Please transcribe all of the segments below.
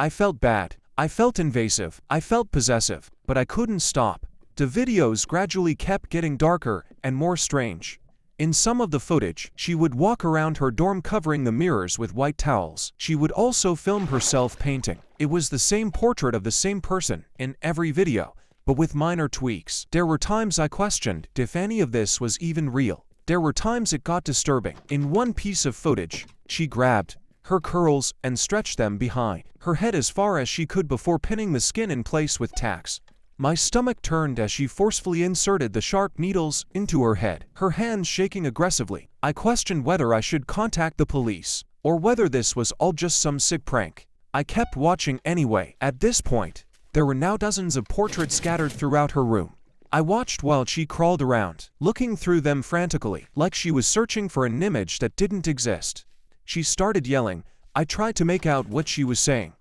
I felt bad. I felt invasive. I felt possessive, but I couldn't stop. The videos gradually kept getting darker and more strange. In some of the footage, she would walk around her dorm covering the mirrors with white towels. She would also film herself painting. It was the same portrait of the same person in every video, but with minor tweaks. There were times I questioned if any of this was even real. There were times it got disturbing. In one piece of footage, she grabbed her curls and stretched them behind her head as far as she could before pinning the skin in place with tacks. My stomach turned as she forcefully inserted the sharp needles into her head, her hands shaking aggressively. I questioned whether I should contact the police, or whether this was all just some sick prank. I kept watching anyway. At this point, there were now dozens of portraits scattered throughout her room. I watched while she crawled around, looking through them frantically, like she was searching for an image that didn't exist. She started yelling. I tried to make out what she was saying.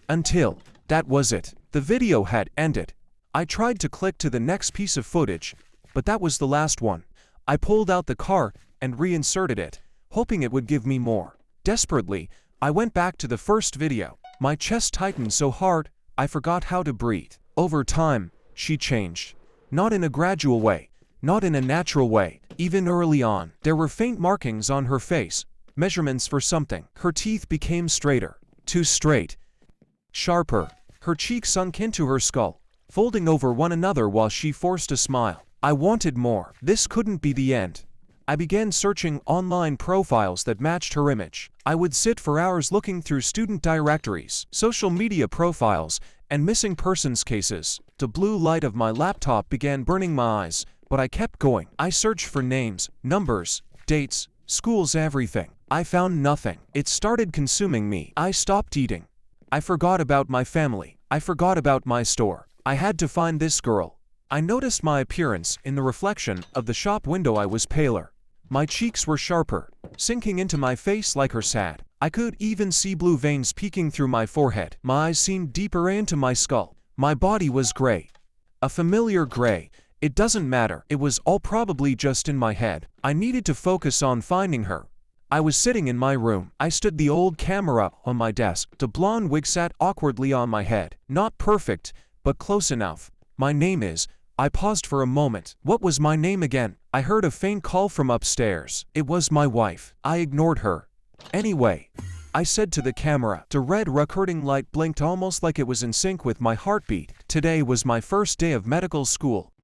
Until that was it. The video had ended. I tried to click to the next piece of footage, but that was the last one. I pulled out the car and reinserted it, hoping it would give me more. Desperately, I went back to the first video. My chest tightened so hard, I forgot how to breathe. Over time, she changed. Not in a gradual way, not in a natural way. Even early on, there were faint markings on her face, measurements for something. Her teeth became straighter, too straight, sharper. Her cheeks sunk into her skull, folding over one another while she forced a smile. I wanted more. This couldn't be the end. I began searching online profiles that matched her image. I would sit for hours looking through student directories, social media profiles, and missing persons cases. The blue light of my laptop began burning my eyes, but I kept going. I searched for names, numbers, dates, schools, everything. I found nothing. It started consuming me. I stopped eating. I forgot about my family. I forgot about my store. I had to find this girl. I noticed my appearance in the reflection of the shop window. I was paler. My cheeks were sharper, sinking into my face like her sad. I could even see blue veins peeking through my forehead. My eyes seemed deeper into my skull. My body was gray. A familiar gray. It doesn't matter. It was all probably just in my head. I needed to focus on finding her. I was sitting in my room. I stood the old camera on my desk. The blonde wig sat awkwardly on my head. Not perfect, but close enough. My name is... I paused for a moment. What was my name again? I heard a faint call from upstairs. It was my wife. I ignored her. Anyway, I said to the camera. The red recording light blinked almost like it was in sync with my heartbeat. Today was my first day of medical school.